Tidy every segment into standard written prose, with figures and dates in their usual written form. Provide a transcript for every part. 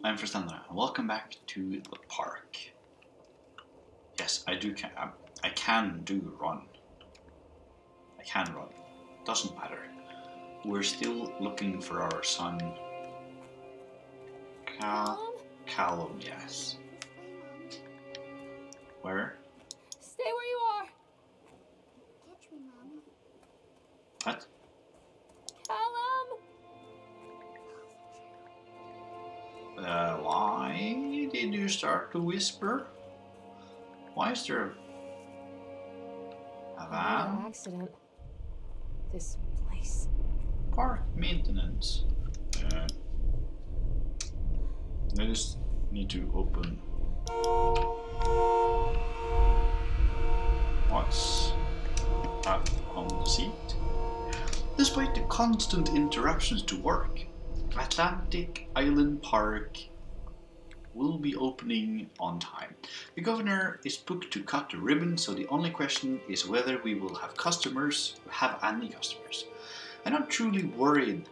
I'm Fernanda, and welcome back to the park. Yes, I can do run. I can run. Doesn't matter. We're still looking for our son. Callum, yes. Where? Stay where you are. Catch me, Mom. What? Callum! Why did you start to whisper? Why is there a van? Accident. This place. Park maintenance. I just need to open. What's that on the seat? Despite the constant interruptions to work, Atlantic Island Park will be opening on time. The governor is booked to cut the ribbon, so the only question is whether we will have any customers. I'm not truly worried.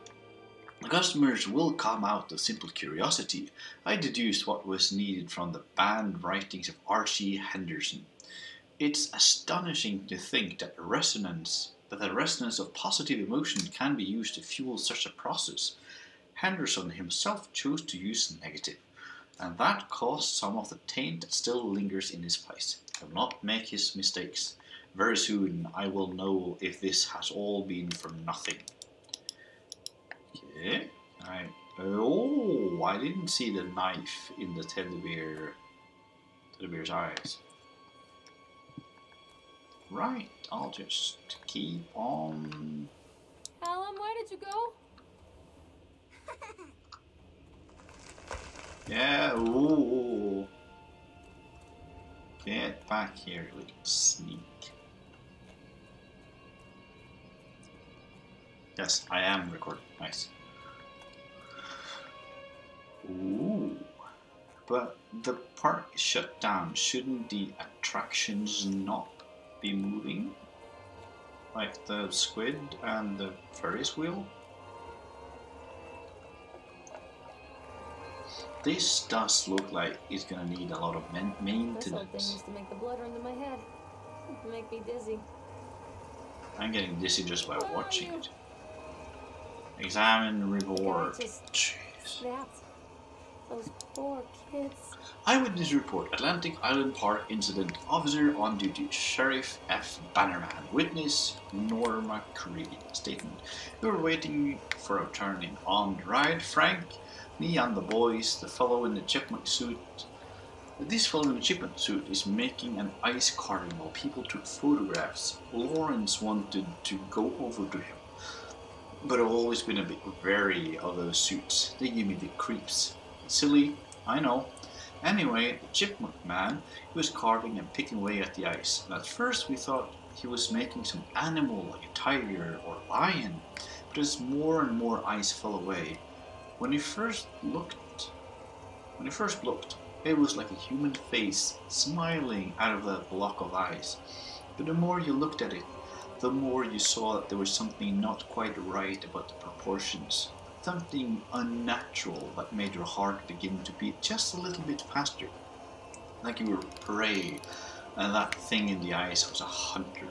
The customers will come out of simple curiosity. I deduced what was needed from the banned writings of Archie Henderson. It's astonishing to think that the resonance of positive emotion can be used to fuel such a process. Henderson himself chose to use negative, and that caused some of the taint that still lingers in his place. I will not make his mistakes. Very soon I will know if this has all been for nothing. Okay, I didn't see the knife in the teddy bear's eyes. Right, I'll just keep on. Callum, where did you go? Yeah, ooh. Get back here, you little sneak. Yes, I am recording. Nice. Ooh. But the park is shut down. Shouldn't the attractions not be moving? Like the squid and the Ferris wheel? This does look like it's gonna need a lot of maintenance. This old thing used to make the blood run to my head. It'd make me dizzy. I'm getting dizzy just by watching it. Examine reward. Jeez. Snapped. Those poor kids. Eyewitness report. Atlantic Island Park incident. Officer on duty. Sheriff F. Bannerman. Witness Norma Creed. Statement. We were waiting for a turning on the ride. Frank, me and the boys, the fellow in the chipmunk suit. This fellow in the chipmunk suit is making an ice carving while people took photographs. Lawrence wanted to go over to him, but I've always been a bit wary of those suits. They give me the creeps. Silly, I know. Anyway, the chipmunk man, he was carving and picking away at the ice. And at first we thought he was making some animal like a tiger or a lion. But as more and more ice fell away, when he first looked, it was like a human face smiling out of that block of ice. But the more you looked at it, the more you saw that there was something not quite right about the proportions. Something unnatural that made your heart begin to beat just a little bit faster. Like you were prey, and that thing in the ice was a hunter.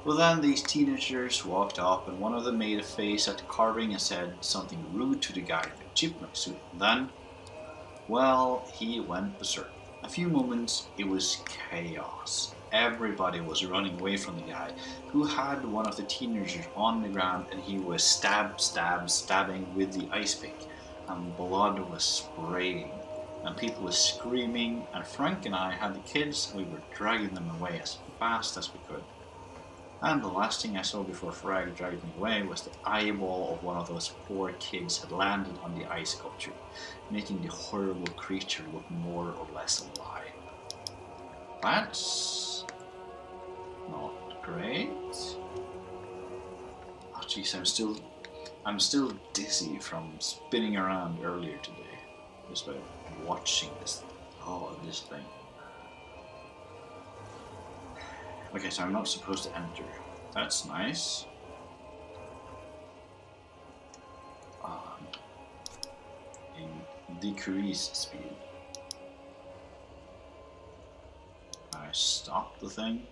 Well, then these teenagers walked up, and one of them made a face at the carving and said something rude to the guy in the chipmunk suit. And then, well, he went berserk. A few moments, it was chaos. Everybody was running away from the guy who had one of the teenagers on the ground, and he was stabbing with the ice pick, and blood was spraying, and people were screaming, and Frank and I had the kids, and we were dragging them away as fast as we could. And the last thing I saw before Frank dragged me away was the eyeball of one of those poor kids had landed on the ice sculpture, making the horrible creature look more or less alive. That's not great. Oh jeez, I'm still dizzy from spinning around earlier today, just by watching this thing. Okay, so I'm not supposed to enter. That's nice. decrease speed. I stop the thing.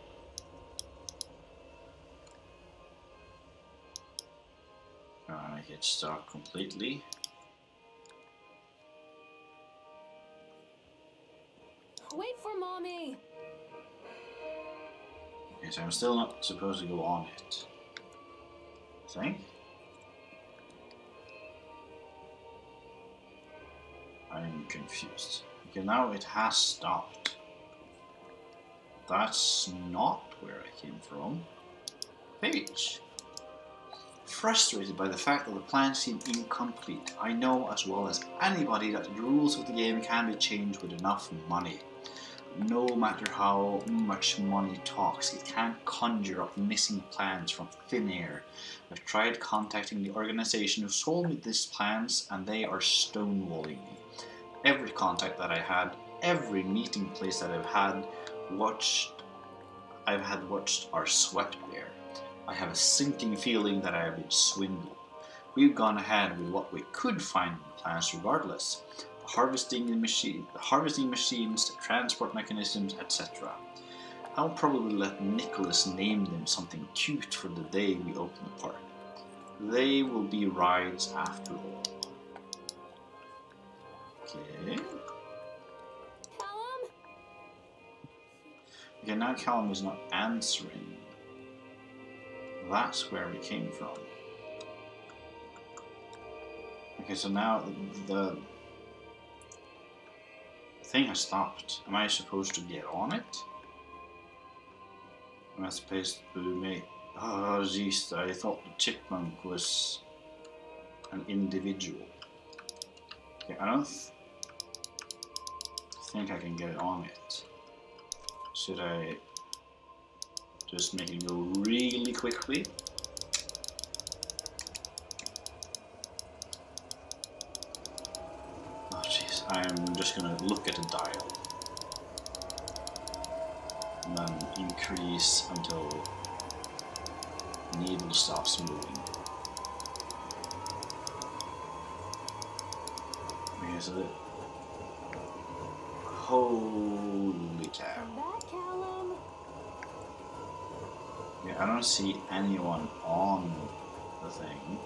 I hit stop completely. Wait for mommy! Okay, so I'm still not supposed to go on it. I think. I'm confused. Okay, now it has stopped. That's not where I came from. Page. Frustrated by the fact that the plans seem incomplete, I know as well as anybody that the rules of the game can be changed with enough money. No matter how much money talks, it can't conjure up missing plans from thin air. I've tried contacting the organization who sold me these plans and they are stonewalling me. Every contact that I had, every meeting place that I've watched are swept bare. I have a sinking feeling that I have been swindled. We've gone ahead with what we could find in the plans regardless. The harvesting machines, the transport mechanisms, etc. I'll probably let Nicholas name them something cute for the day we open the park. They will be rides after all. Okay. Callum? Okay, now Callum is not answering. That's where we came from. Okay, so now the thing has stopped. Am I supposed to get on it? Am I supposed to make... Oh jeez, I thought the chipmunk was an individual. Okay, I don't think I can get on it. Should I just make it go really quickly? Oh jeez, I'm just gonna look at the dial. And then increase until the needle stops moving. Okay, so holy cow. Come back, Callum. Yeah, I don't see anyone on the thing.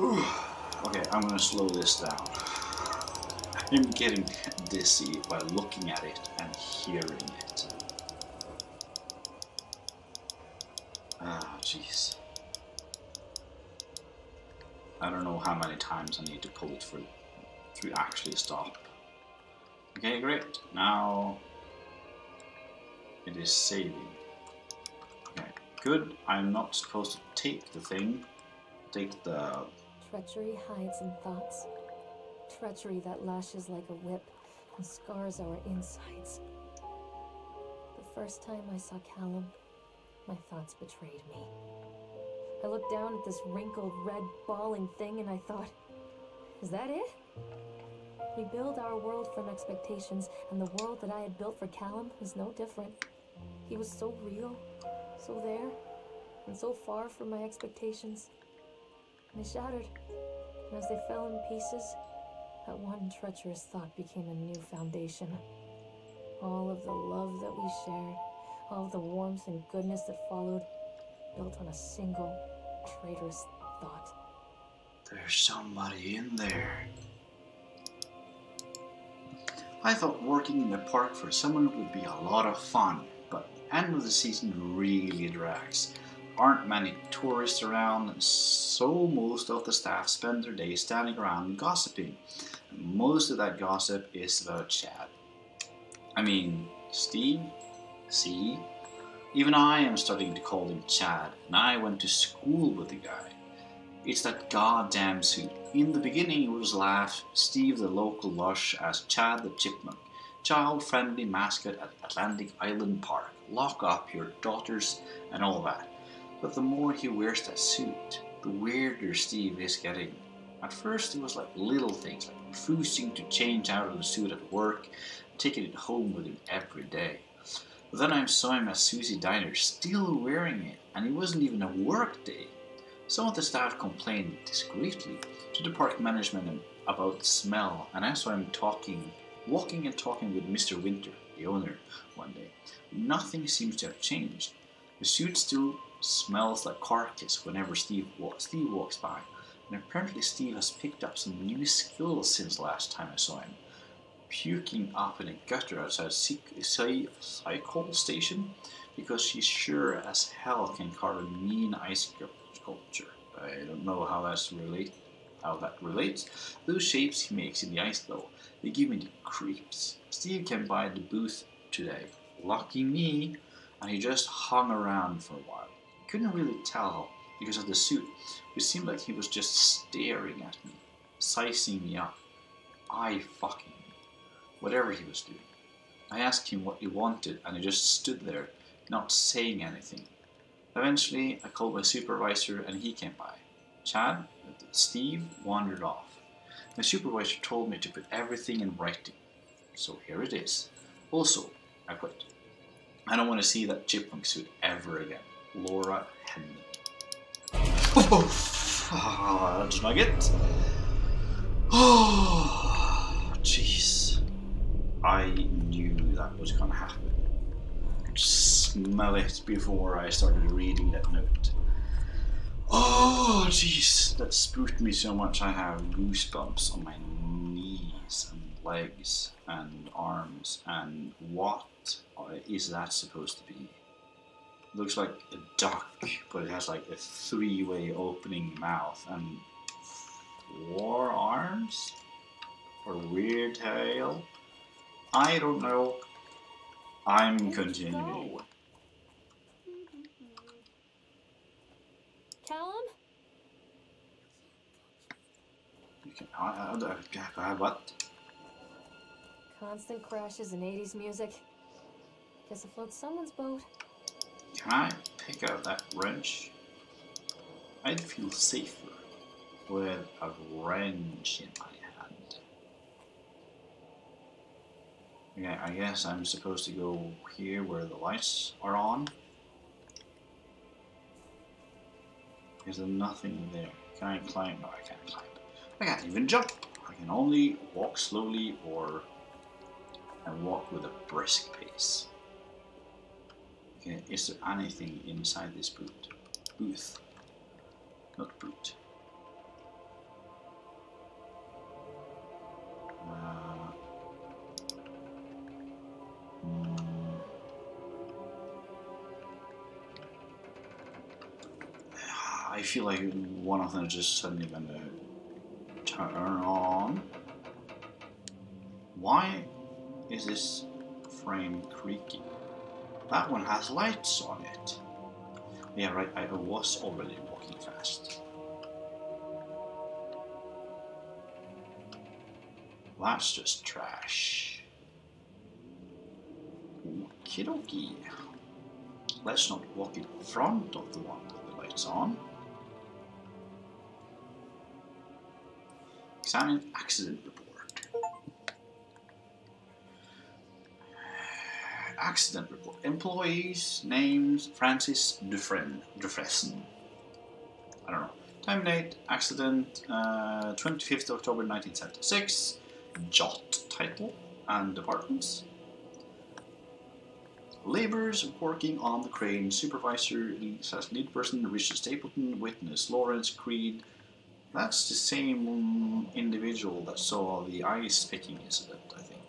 Ooh. Okay, I'm gonna slow this down. I'm getting dizzy by looking at it and hearing it. Ah, jeez. I don't know how many times I need to pull it through to actually stop. Okay, great. Now it is saving. Okay, good. I'm not supposed to take the thing. Take the... Treachery hides in thoughts. Treachery that lashes like a whip and scars our insides. The first time I saw Callum, my thoughts betrayed me. I looked down at this wrinkled, red, bawling thing and I thought, is that it? We build our world from expectations, and the world that I had built for Callum was no different. He was so real, so there, and so far from my expectations. And they shattered, and as they fell in pieces, that one treacherous thought became a new foundation. All of the love that we shared, all of the warmth and goodness that followed, built on a single traitorous thought. There's somebody in there. I thought working in the park for someone would be a lot of fun, but the end of the season really drags. Aren't many tourists around, so most of the staff spend their days standing around gossiping. And most of that gossip is about Chad. I mean, Steve? See? Even I am starting to call him Chad, and I went to school with the guy. It's that goddamn suit. In the beginning it was laughed Steve the local lush as Chad the chipmunk, child-friendly mascot at Atlantic Island Park, lock up your daughters and all that. But the more he wears that suit, the weirder Steve is getting. At first it was like little things, like refusing to change out of the suit at work, and taking it home with him every day. But then I saw him at Susie Diner still wearing it, and it wasn't even a work day. Some of the staff complained discreetly to the park management about the smell, and as I'm walking and talking with Mr. Winter, the owner, one day, nothing seems to have changed. The suit still smells like carcass whenever Steve walks by, and apparently Steve has picked up some new skills since last time I saw him. Puking up in a gutter outside cycle station because she's sure as hell can carve a mean ice sculpture. I don't know how that relates. Those shapes he makes in the ice though, they give me the creeps. Steve came by the booth today. Lucky me. And he just hung around for a while. Couldn't really tell because of the suit. It seemed like he was just staring at me, sizing me up. Eye-fucking me. Whatever he was doing. I asked him what he wanted and he just stood there, not saying anything. Eventually, I called my supervisor and he came by. Steve wandered off. My supervisor told me to put everything in writing. So here it is. Also, I quit. I don't want to see that chipmunk suit ever again. Laura Henman. Oh, that's nugget. Oh, jeez. I knew that was gonna happen. I could smell it before I started reading that note. Oh, jeez. That spooked me so much I have goosebumps on my knees and legs and arms. And what is that supposed to be? Looks like a duck, but it has like a three-way opening mouth and 4 arms? Or a weird tail? I don't know. I'm continuing. Callum? You can, what? Constant crashes and 80s music. Guess it floats someone's boat. Can I pick out that wrench? I'd feel safer with a wrench in my hand. Okay, I guess I'm supposed to go here where the lights are on. Is there nothing there? Can I climb? No, I can't climb. I can't even jump. I can only walk slowly or and walk with a brisk pace. Okay, is there anything inside this booth? Not boot. I feel like one of them is just suddenly gonna turn on. Why is this frame creaking? That one has lights on it. Yeah, right, I was already walking fast. That's just trash. Okie dokie. Let's not walk in front of the one with the lights on. Examine accident report. Accident report. Employees, names, Francis Dufresne. I don't know. Time, date, accident, 25th October 1976. Jot title and departments. Laborers working on the crane. Supervisor says lead person Richard Stapleton. Witness Lawrence Creed. That's the same individual that saw the ice picking incident, I think.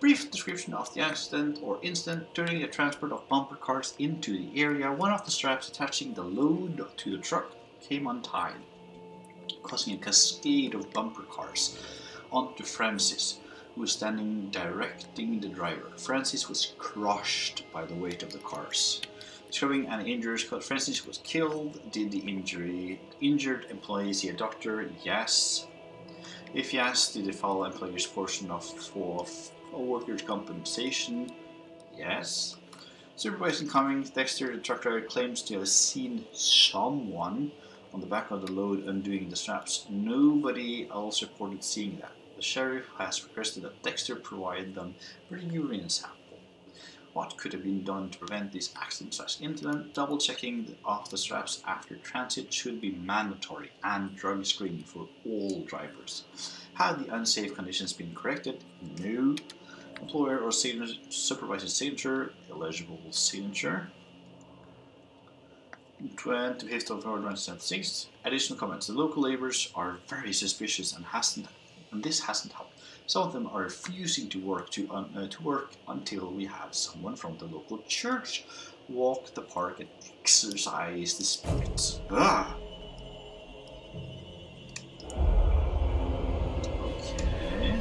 Brief description of the accident or incident. During the transport of bumper cars into the area, one of the straps attaching the load to the truck came untied, causing a cascade of bumper cars onto Francis, who was standing directing the driver. Francis was crushed by the weight of the cars. Describing any injuries, Francis was killed. Did the injured employee see a doctor? Yes. If yes, did they follow employer's portion of workers' compensation? Yes. Supervising Cummings, Dexter, the truck driver, claims to have seen someone on the back of the load undoing the straps. Nobody else reported seeing that. The sheriff has requested that Dexter provide them with a urine sample. What could have been done to prevent this accident/incident? Double checking of the straps after transit should be mandatory, and drug screening for all drivers. Have the unsafe conditions been corrected? No. Employer or supervisor's signature, illegible signature. 25th of February 1976. Additional comments. The local labourers are very suspicious and this hasn't helped. Some of them are refusing to work until we have someone from the local church walk the park and exorcise the spirits. Ah! Okay.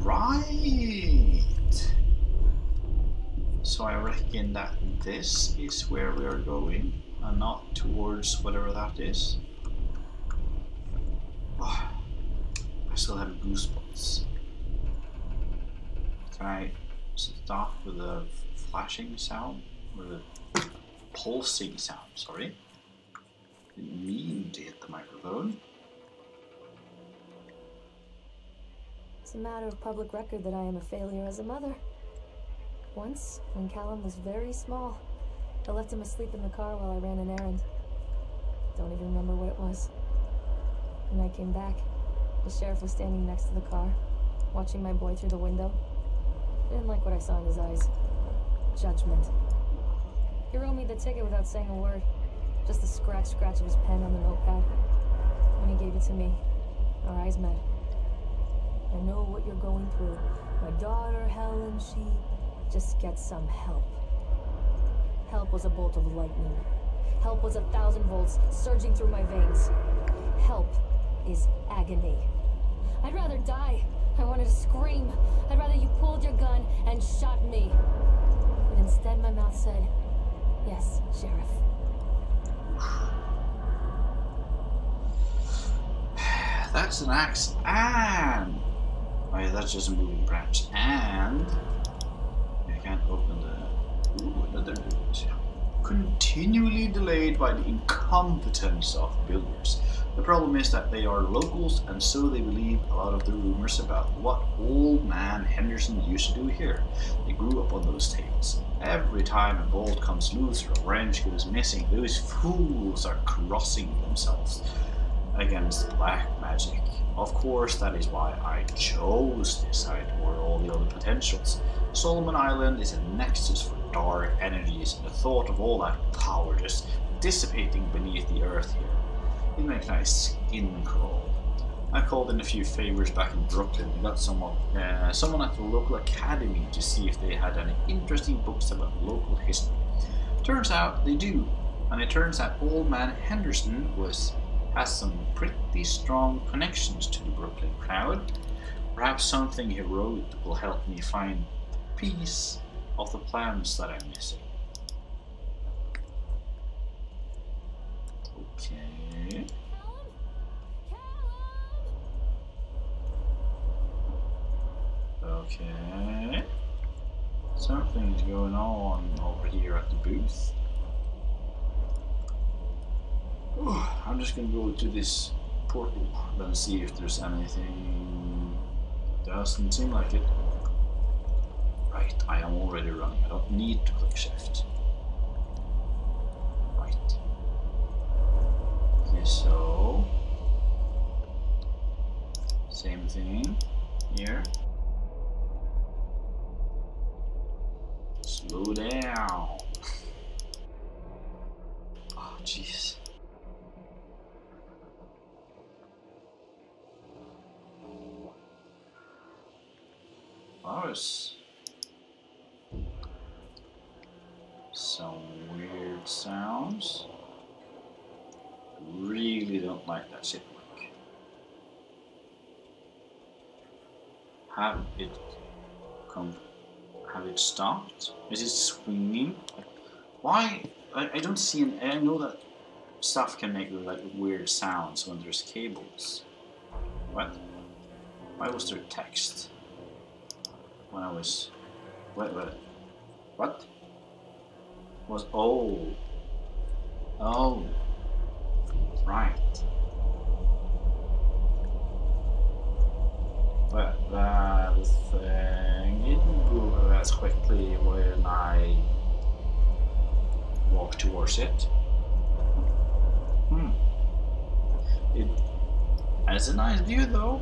Right. So I reckon that this is where we are going, and not towards whatever that is. Oh, I still have goosebumps. Can I stop with a flashing sound? Or the pulsing sound, sorry. Didn't mean to hit the microphone. It's a matter of public record that I am a failure as a mother. Once, when Callum was very small, I left him asleep in the car while I ran an errand. Don't even remember what it was. When I came back, the sheriff was standing next to the car, watching my boy through the window. I didn't like what I saw in his eyes. Judgment. He wrote me the ticket without saying a word. Just the scratch of his pen on the notepad. When he gave it to me, our eyes met. I know what you're going through. My daughter, Helen, she just gets some help. Help was a bolt of lightning. Help was 1,000 volts surging through my veins. Help is agony. I'd rather die. I wanted to scream. I'd rather you pulled your gun and shot me. But instead my mouth said, yes, Sheriff. That's an axe, and oh yeah, that's just a moving branch, and I can't open the another boot. Continually delayed by the incompetence of builders. The problem is that they are locals, and so they believe a lot of the rumors about what old man Henderson used to do here. They grew up on those tales. Every time a bolt comes loose or a wrench goes missing, those fools are crossing themselves against black magic. Of course, that is why I chose this site over all the other potentials. Solomon Island is a nexus for dark energies, and the thought of all that power just dissipating beneath the earth here, it makes my skin crawl. I called in a few favors back in Brooklyn and got someone at the local academy to see if they had any interesting books about local history. Turns out they do, and it turns out old man Henderson has some pretty strong connections to the Brooklyn crowd. Perhaps something he wrote will help me find the piece of the plans that I'm missing. Okay. Okay. Something's going on over here at the booth. I'm just gonna go to this portal and see if there's anything. Doesn't seem like it. Right, I am already running. I don't need to click shift. Right. Okay, so same thing here. Slow down. Oh, jeez. There's some weird sounds. Really don't like that shit work. Have it stopped? Is it swinging? Why? I don't see an. I know that stuff can make like weird sounds when there's cables. What? Why was there text? When I was, what was, oh, right, Well, that thing didn't move as quickly when I walked towards it. It has a nice view though.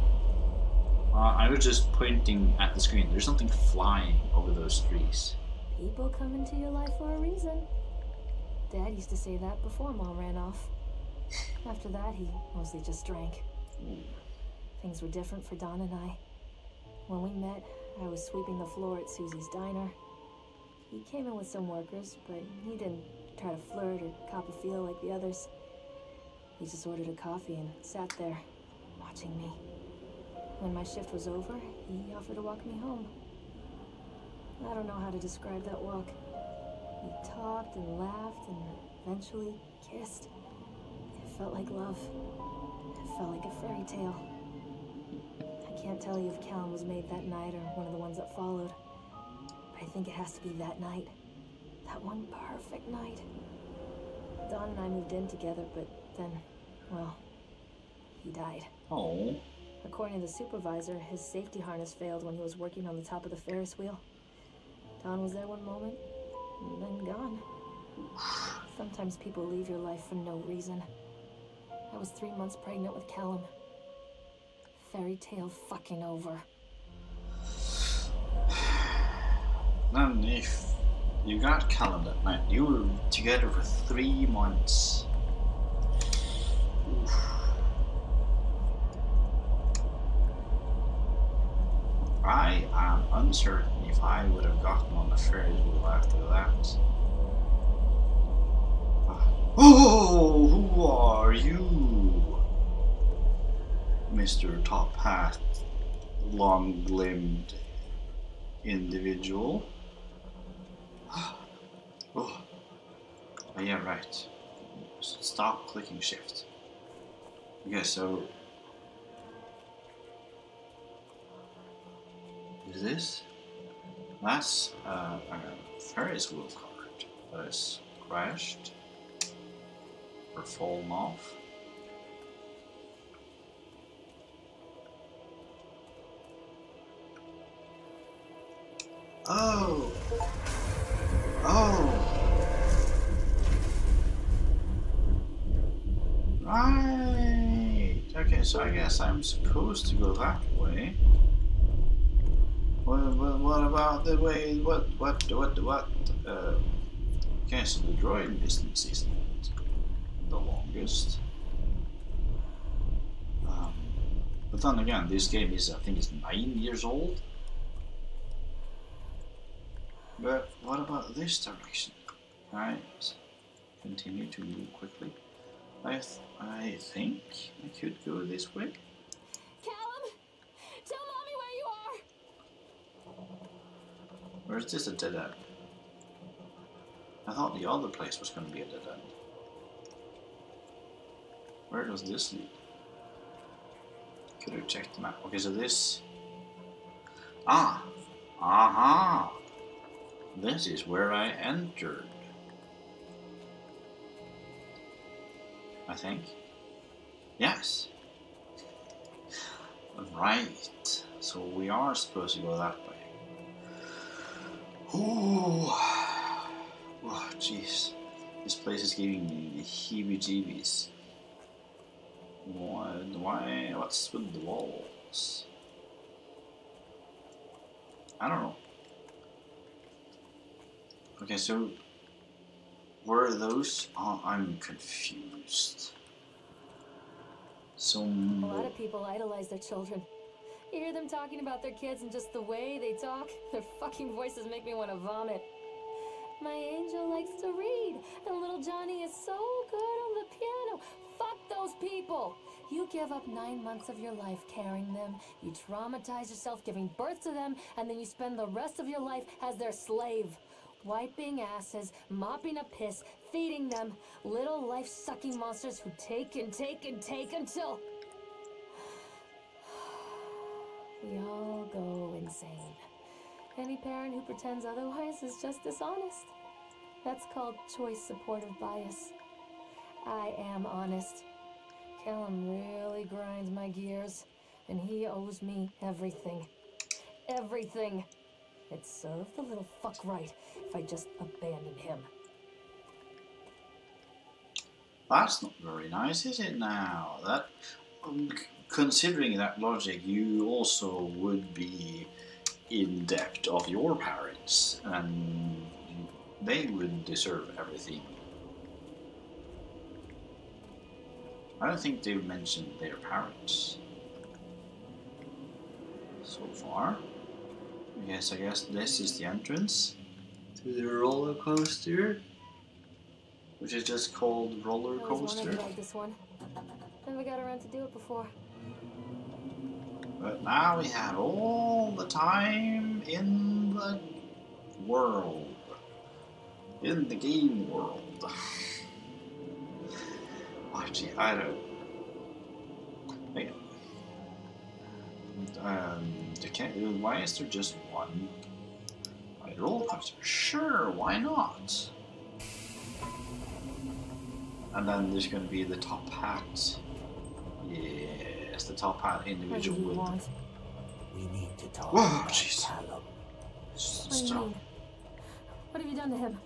I was just pointing at the screen. There's something flying over those trees. People come into your life for a reason. Dad used to say that before Mom ran off. After that, he mostly just drank. Things were different for Don and I. When we met, I was sweeping the floor at Susie's diner. He came in with some workers, but he didn't try to flirt or cop a feel like the others. He just ordered a coffee and sat there, watching me. When my shift was over, he offered to walk me home. I don't know how to describe that walk. We talked and laughed and eventually kissed. It felt like love. It felt like a fairy tale. I can't tell you if Callum was made that night or one of the ones that followed. But I think it has to be that night. That one perfect night. Don and I moved in together, but then, well, he died. Oh. According to the supervisor, his safety harness failed when he was working on the top of the Ferris wheel. Don was there one moment, and then gone. Sometimes people leave your life for no reason. I was 3 months pregnant with Callum. Fairy tale fucking over. Then if you got Callum that night, you were together for 3 months. Oof. I am uncertain if I would have gotten on the Ferris wheel after that. Oh, who are you, Mr. Top Hat, long-limbed individual? Oh, yeah, right. Stop clicking shift. Okay, so is this? That's a Ferris wheel card that is crashed or fallen off. Oh! Right! Okay, so I guess I'm supposed to go that way. What about the way? What? Okay, so the droid distance isn't the longest. But then again, this game is, I think, it's 9 years old. But what about this direction? Right. Continue to move quickly. I think I could go this way. Callum! Tell Mommy where you are! Or is this a dead end? I thought the other place was going to be a dead end. Where does this lead? Could have checked the map. Okay, so this... Ah! Aha! This is where I entered. I think. Yes. Right. So we are supposed to go that way. Ooh. Oh, jeez. This place is giving me the heebie-jeebies. Why? What's with the walls? I don't know. Okay, so were those? Oh, I'm confused. So A lot of people idolize their children. You hear them talking about their kids and just the way they talk, their fucking voices make me want to vomit. My angel likes to read, and little Johnny is so good on the piano. Fuck those people! You give up 9 months of your life carrying them, you traumatize yourself giving birth to them, and then you spend the rest of your life as their slave. Wiping asses, mopping up piss, feeding them, little life-sucking monsters who take and take and take until... we all go insane. Any parent who pretends otherwise is just dishonest. That's called choice supportive bias. I am honest. Callum really grinds my gears. And he owes me everything. Everything. It'd serve the little fuck right if I just abandoned him. That's not very nice, is it now? That, considering that logic, you also would be in debt of your parents, and they would deserve everything. I don't think they've mentioned their parents so far. Yes, I guess this is the entrance to the roller coaster, which is just called roller I always coaster. wanted to ride this one. Never got around to do it before. But now we have all the time in the world, in the game world. Actually, I don't. Why is there just one roller coaster? Sure, why not? And then there's going to be the top hat. Yes, the top hat individual What do you with. want? We need to talk Whoa, about jeez. Callum. What do you Stop. mean? What have you done to him?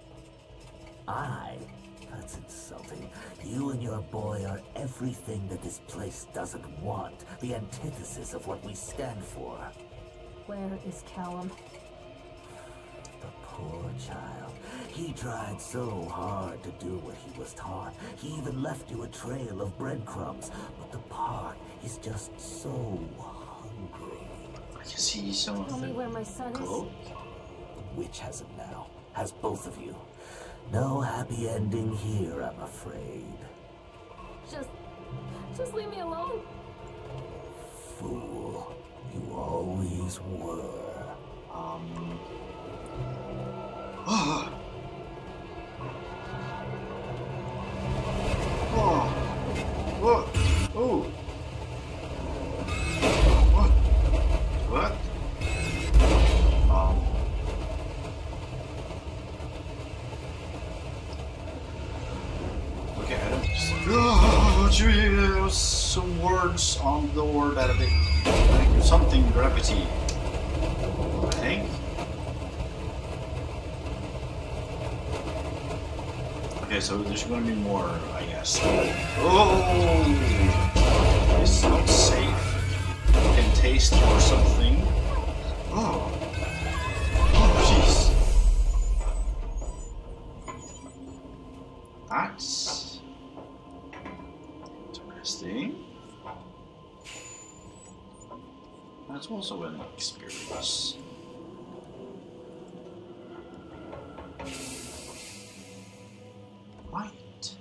That's insulting. You and your boy are everything that this place doesn't want. The antithesis of what we stand for. Where is Callum? The poor child. He tried so hard to do what he was taught. He even left you a trail of breadcrumbs. But the part is just so hungry. I can see some of Tell me the where my son is. clothes. The witch has him now. Has both of you. No happy ending here, I'm afraid. Just leave me alone. Fool. You always were. Oh. Oh. What? Oh. What? What? Okay, I don't. Oh, gee, some words on the word that a bit. Like something gravity. I think. Okay, so there's going to be more, I guess. Oh! It's not safe. You can taste or something. Oh! Oh, jeez. That's interesting. That's also an experience. Right.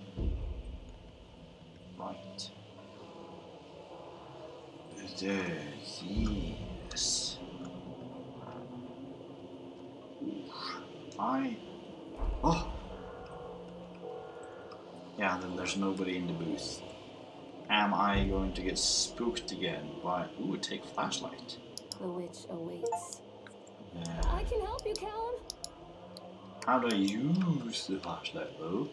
Right. Yes. Oh. Yeah, then there's nobody in the booth. Am I going to get spooked again by... Ooh, take flashlight. The witch awaits. Yeah. I can help you, Callum. How do I use the flashlight, though?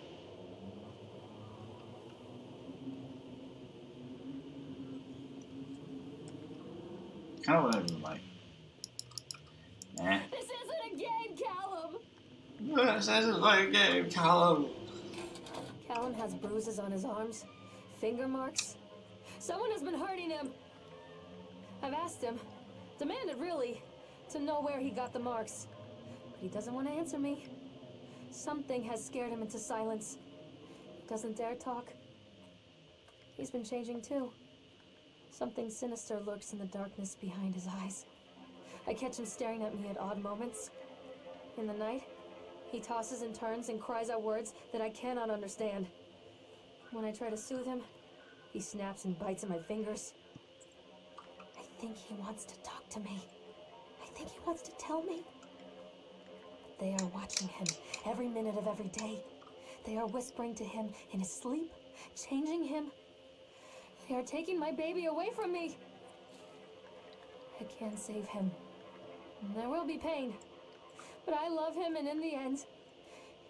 Kind of want to do like... Eh. This isn't a game, Callum. This isn't like a game, Callum. Callum has bruises on his arms, finger marks. Someone has been hurting him. I've asked him, demanded really, to know where he got the marks. But he doesn't want to answer me. Something has scared him into silence. He doesn't dare talk. He's been changing too. Something sinister lurks in the darkness behind his eyes. I catch him staring at me at odd moments. In the night, he tosses and turns and cries out words that I cannot understand. When I try to soothe him, he snaps and bites at my fingers. I think he wants to talk to me. I think he wants to tell me. But they are watching him every minute of every day. They are whispering to him in his sleep, changing him. They are taking my baby away from me. I can't save him. There will be pain. But I love him, and in the end,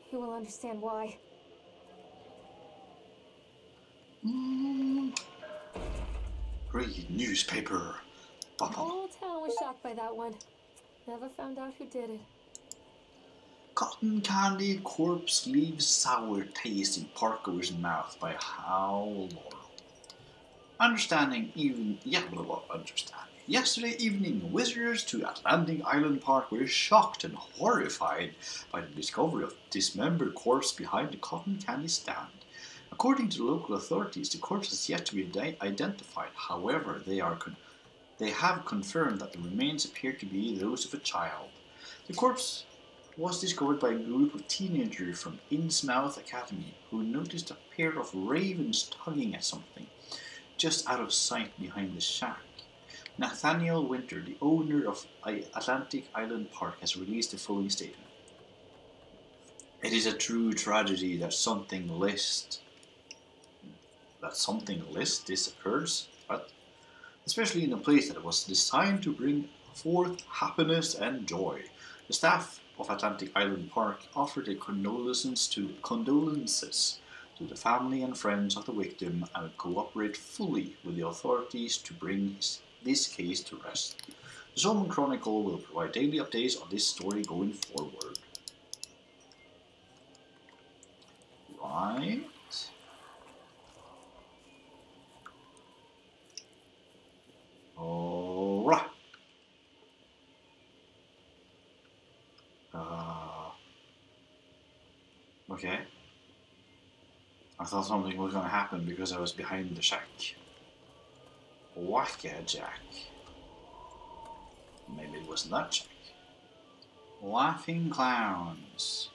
he will understand why. Read newspaper. The whole town was shocked by that one. Never found out who did it. Cotton candy corpse leaves sour taste in Parker's mouth by Howl Laurel. Understanding. Yesterday evening, visitors to Atlantic Island Park were shocked and horrified by the discovery of dismembered corpse behind the cotton candy stand. According to local authorities, the corpse has yet to be identified. However, they have confirmed that the remains appear to be those of a child. The corpse was discovered by a group of teenagers from Innsmouth Academy who noticed a pair of ravens tugging at something just out of sight behind the shack. Nathaniel Winter, the owner of Atlantic Island Park, has released the following statement. It is a true tragedy that something list this occurs, but especially in a place that was designed to bring forth happiness and joy. The staff of Atlantic Island Park offered their condolences to the family and friends of the victim and would cooperate fully with the authorities to bring this case to rest. The Solomon Chronicle will provide daily updates on this story going forward. Right. Alright. Okay. I thought something was going to happen because I was behind the shack. Whack-a-jack. Maybe it wasn't that shack. Laughing clowns.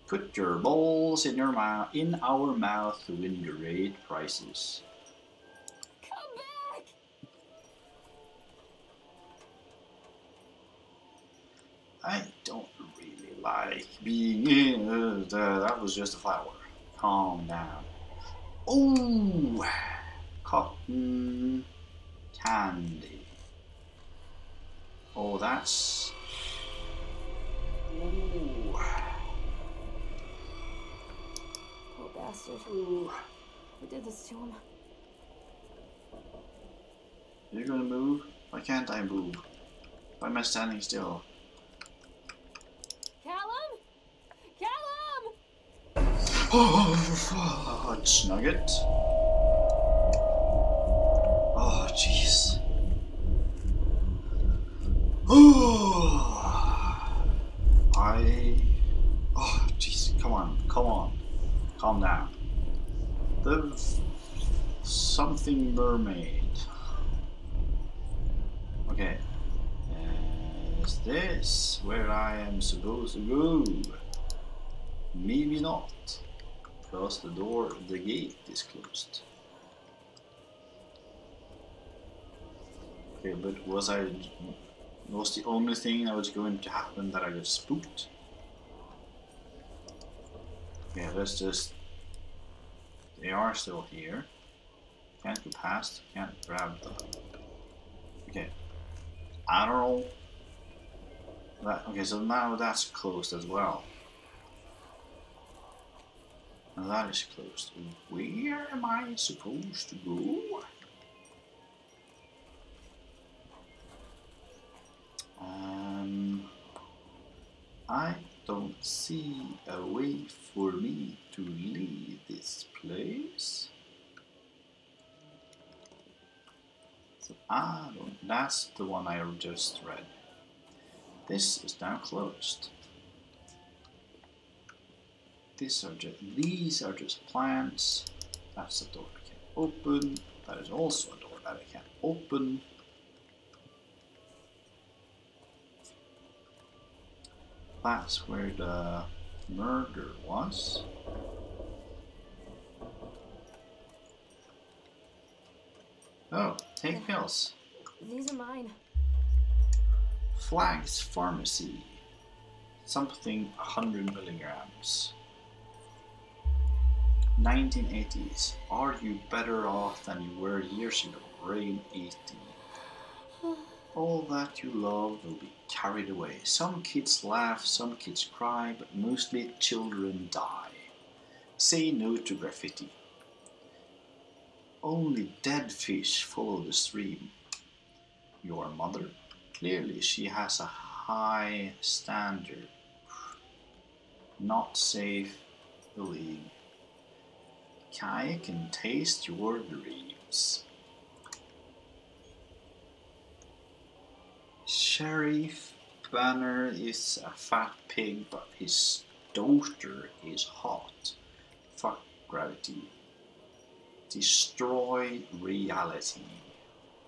Put your balls in our mouth to win great prizes. Come back! I don't really like being in. That was just a flower. Calm down. Oh, cotton candy. Oh, that's. Ooh. Poor bastard. Ooh. Who did this to him? You're gonna move? Why can't I move? Why am I standing still? Callum? Callum! Oh, fudge nugget. Oh, jeez. Oh, oh, jeez. Come on. Calm down. The something mermaid. Okay. Is this where I am supposed to go? Maybe not. Because the gate is closed. Okay, but was the only thing that was going to happen that I got spooked? Okay, let's just. They are still here. Can't go past. Can't grab them. Okay. I don't know. Okay, so now that's closed as well. Now that is closed. Where am I supposed to go? I don't see a way for me to leave this place. So that's the one I just read. This is now closed. These are just plants. That's a door I can open. That is also a door that I can open. That's where the murder was. Oh, take pills. These are mine. Flags Pharmacy. Something 100 milligrams. 1980s. Are you better off than you were years ago? Rain 18. All that you love will be carried away. Some kids laugh, some kids cry, but mostly children die. Say no to graffiti. Only dead fish follow the stream. Your mother? Clearly she has a high standard. Not safe, believe. Kai can taste your dreams. Sheriff Banner is a fat pig, but his daughter is hot. Fuck gravity. Destroy reality.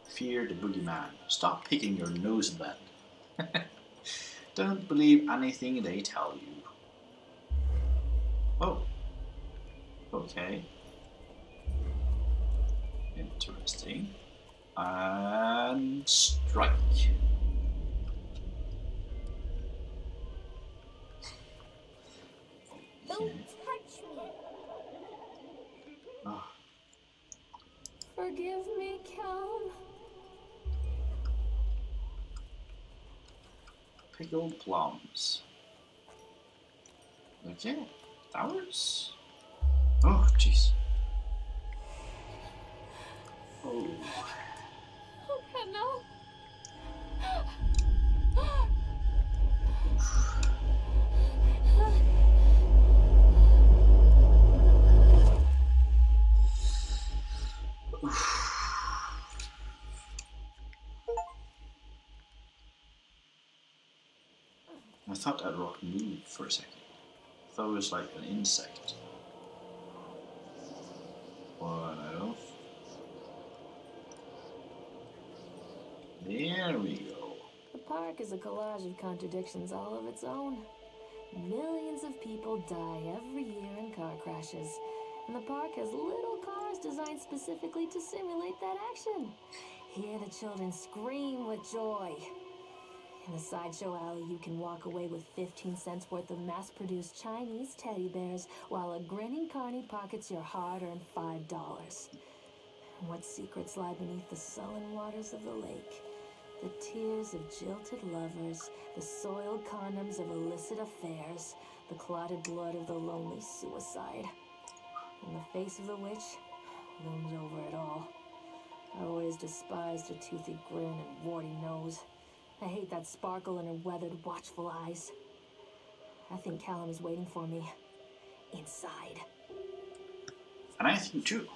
Fear the boogeyman. Stop picking your nose then. Don't believe anything they tell you. Oh. Okay. Interesting. And strike. Don't touch me. Oh. Forgive me, Callum. Pickled plums. Okay, that works. Oh, jeez. Oh. Okay, no. I thought that rock moved for a second. I thought it was like an insect. But I don't. There we go. The park is a collage of contradictions all of its own. Millions of people die every year in car crashes, and the park has little cars designed specifically to simulate that action. Hear the children scream with joy. In the sideshow alley, you can walk away with 15 cents worth of mass-produced Chinese teddy bears, while a grinning carny pockets your hard-earned $5. What secrets lie beneath the sullen waters of the lake? The tears of jilted lovers, the soiled condoms of illicit affairs, the clotted blood of the lonely suicide. And the face of the witch looms over it all. I always despised her toothy grin and warty nose. I hate that sparkle in her weathered, watchful eyes. I think Callum is waiting for me. Inside. And I think too.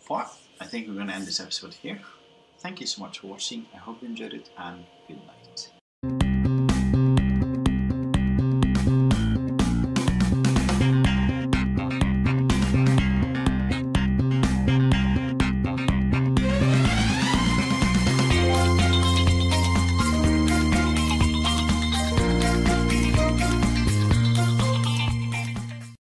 But I think we're going to end this episode here. Thank you so much for watching. I hope you enjoyed it, and good night.